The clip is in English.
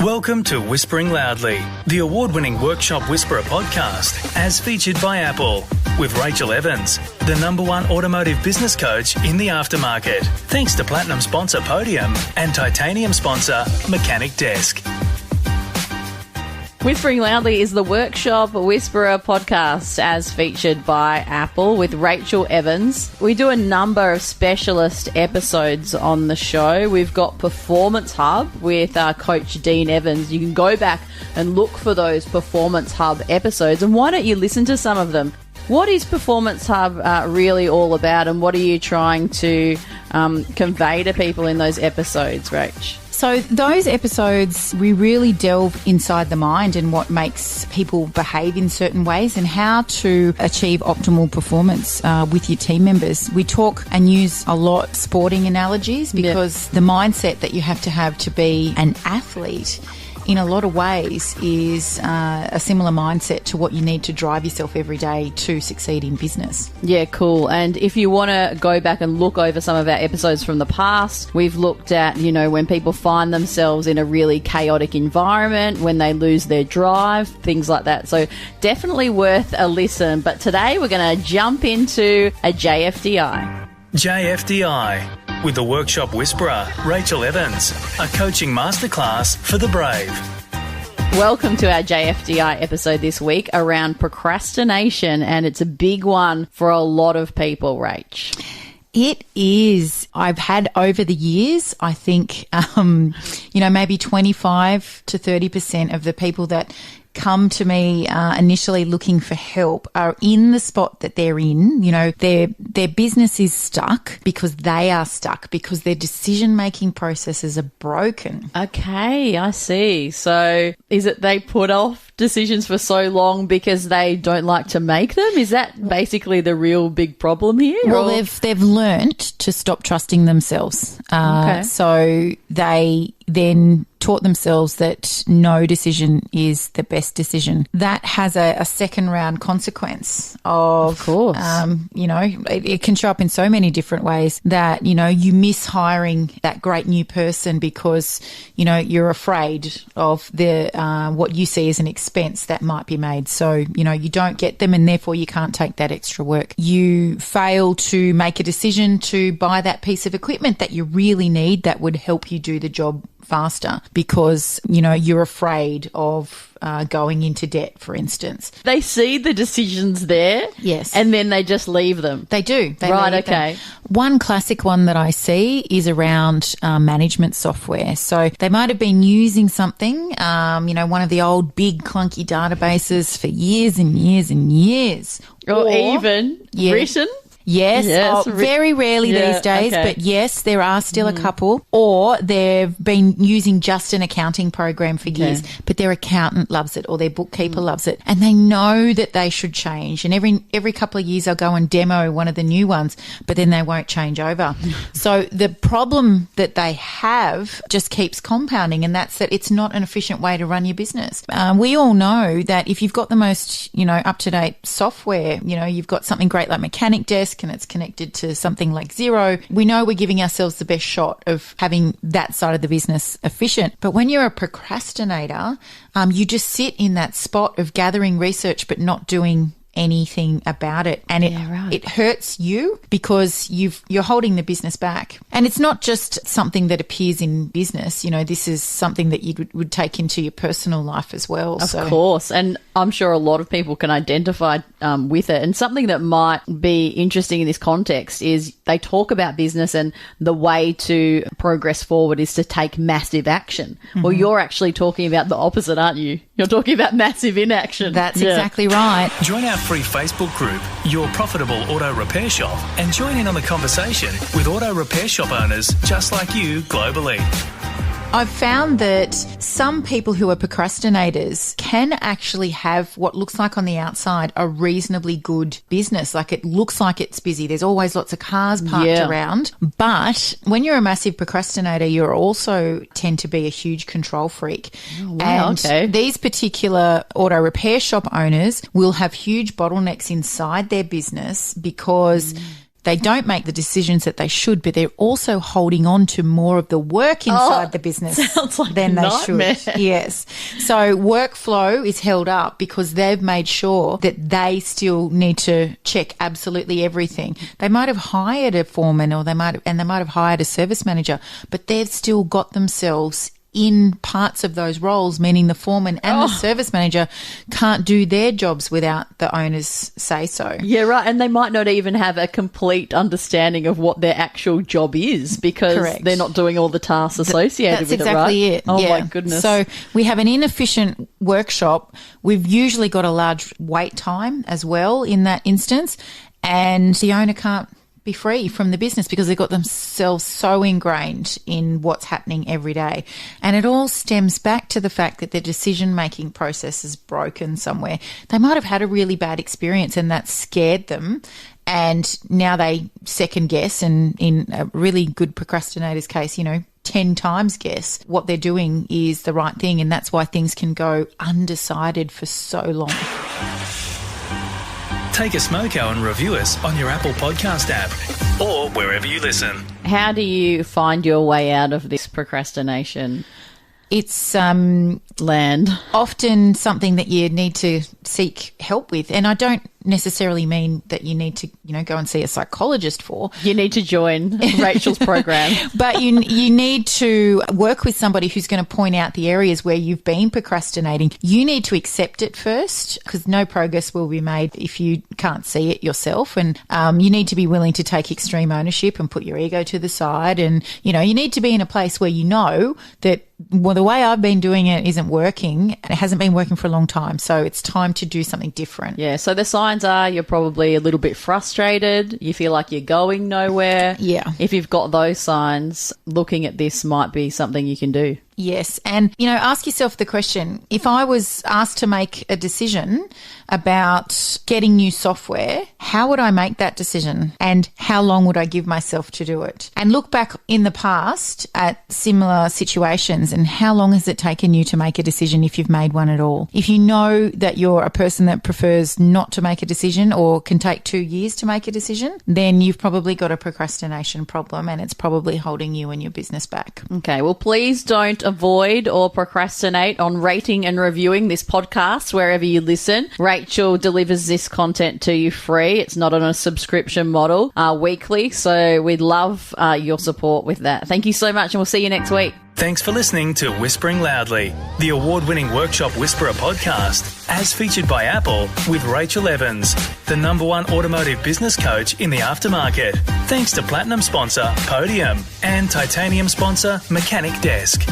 Welcome to Whispering Loudly, the award-winning Workshop Whisperer podcast, as featured by Apple, with Rachael Evans, the #1 automotive business coach in the aftermarket, thanks to Platinum sponsor Podium and Titanium sponsor Mechanic Desk. Whispering Loudly is the Workshop Whisperer podcast, as featured by Apple, with Rachael Evans. We do a number of specialist episodes on the show. We've got Performance Hub with Coach Dean Evans. You can go back and look for those Performance Hub episodes, and why don't you listen to some of them? What is Performance Hub really all about, and what are you trying to convey to people in those episodes, Rach? So those episodes, we really delve inside the mind and what makes people behave in certain ways and how to achieve optimal performance with your team members. We talk and use a lot sporting analogies because the mindset that you have to be an athlete in a lot of ways is a similar mindset to what you need to drive yourself every day to succeed in business. Yeah, cool. And if you want to go back and look over some of our episodes from the past, we've looked at, when people find themselves in a really chaotic environment, when they lose their drive, things like that. So definitely worth a listen. But today we're going to jump into a JFDI. JFDI, with the Workshop Whisperer, Rachael Evans, a coaching masterclass for the brave. Welcome to our JFDI episode this week around procrastination, and it's a big one for a lot of people, Rach. It is. I've had over the years, I think, maybe 25 to 30% of the people that come to me initially looking for help are in the spot that they're in. Their business is stuck because they are stuck, because their decision-making processes are broken. Okay, I see. So is it they put off decisions for so long because they don't like to make them? Is that basically the real big problem here? Well, they've learnt to stop trusting themselves. Okay. So they then taught themselves that no decision is the best decision. That has a second round consequence of course. It can show up in so many different ways that, you miss hiring that great new person because, you're afraid of the what you see as an expense that might be made. So, you don't get them and therefore you can't take that extra work. You fail to make a decision to buy that piece of equipment that you really need that would help you do the job faster because, you're afraid of going into debt, for instance. They see the decisions there. Yes. And then they just leave them. They do. Right, okay. One classic one that I see is around management software. So they might have been using something, one of the old big clunky databases for years and years and years. Or even written. Yes. Very rarely these days, but yes, there are still a couple. Or they've been using just an accounting program for years, but their accountant loves it or their bookkeeper loves it, and they know that they should change. And every couple of years they'll go and demo one of the new ones, but then they won't change over. So the problem that they have just keeps compounding, and that's that it's not an efficient way to run your business. We all know that if you've got the most, up-to-date software, you've got something great like Mechanic Desk, and it's connected to something like Xero, we know we're giving ourselves the best shot of having that side of the business efficient. But when you're a procrastinator, you just sit in that spot of gathering research but not doing anything about it, and it hurts you because you're holding the business back. And it's not just something that appears in business. This is something that you would take into your personal life as well. Of course, and I'm sure a lot of people can identify with it. And something that might be interesting in this context is they talk about business and the way to progress forward is to take massive action. Mm-hmm. Well, you're actually talking about the opposite, aren't you? You're talking about massive inaction. That's exactly right. Join our free Facebook group, Your Profitable Auto Repair Shop, and join in on the conversation with auto repair shop owners just like you globally. I've found that some people who are procrastinators can actually have what looks like on the outside a reasonably good business. Like it looks like it's busy. There's always lots of cars parked around. But when you're a massive procrastinator, you also tend to be a huge control freak. Oh, wow, and these particular auto repair shop owners will have huge bottlenecks inside their business because they don't make the decisions that they should, but they're also holding on to more of the work inside the business than they should. Yes. So workflow is held up because they've made sure that they still need to check absolutely everything. They might have hired a foreman or they might have hired a service manager, but they've still got themselves in parts of those roles, meaning the foreman and the service manager can't do their jobs without the owner's say-so. Yeah, right. And they might not even have a complete understanding of what their actual job is because they're not doing all the tasks associated with it, right? That's exactly it. Oh, my goodness. So we have an inefficient workshop. We've usually got a large wait time as well in that instance, and the owner can't be free from the business because they've got themselves so ingrained in what's happening every day. And it all stems back to the fact that their decision-making process is broken somewhere. They might have had a really bad experience and that scared them, and now they second guess, and in a really good procrastinator's case, 10 times guess what they're doing is the right thing, and that's why things can go undecided for so long. Take a smoko and review us on your Apple Podcast app or wherever you listen. How do you find your way out of this procrastination? It's land. Often something that you need to seek help with. And I don't necessarily mean that you need to, go and see a psychologist for. You need to join Rachel's program. But you need to work with somebody who's going to point out the areas where you've been procrastinating. You need to accept it first, because no progress will be made if you can't see it yourself. And you need to be willing to take extreme ownership and put your ego to the side. And, you need to be in a place where you know that, well, the way I've been doing it isn't working, and it hasn't been working for a long time. So it's time to do something different. Yeah. So the signs are you're probably a little bit frustrated. You feel like you're going nowhere. Yeah. If you've got those signs, looking at this might be something you can do. Yes. And, ask yourself the question, if I was asked to make a decision about getting new software, how would I make that decision and how long would I give myself to do it? And look back in the past at similar situations and how long has it taken you to make a decision if you've made one at all? If you know that you're a person that prefers not to make a decision or can take 2 years to make a decision, then you've probably got a procrastination problem and it's probably holding you and your business back. Okay. Well, please don't avoid or procrastinate on rating and reviewing this podcast wherever you listen. Rachael delivers this content to you free. It's not on a subscription model, weekly. So we'd love your support with that. Thank you so much, and we'll see you next week. Thanks for listening to Whispering Loudly, the award-winning Workshop Whisperer podcast, as featured by Apple with Rachael Evans, the #1 automotive business coach in the aftermarket. Thanks to Platinum sponsor Podium and Titanium sponsor Mechanic Desk.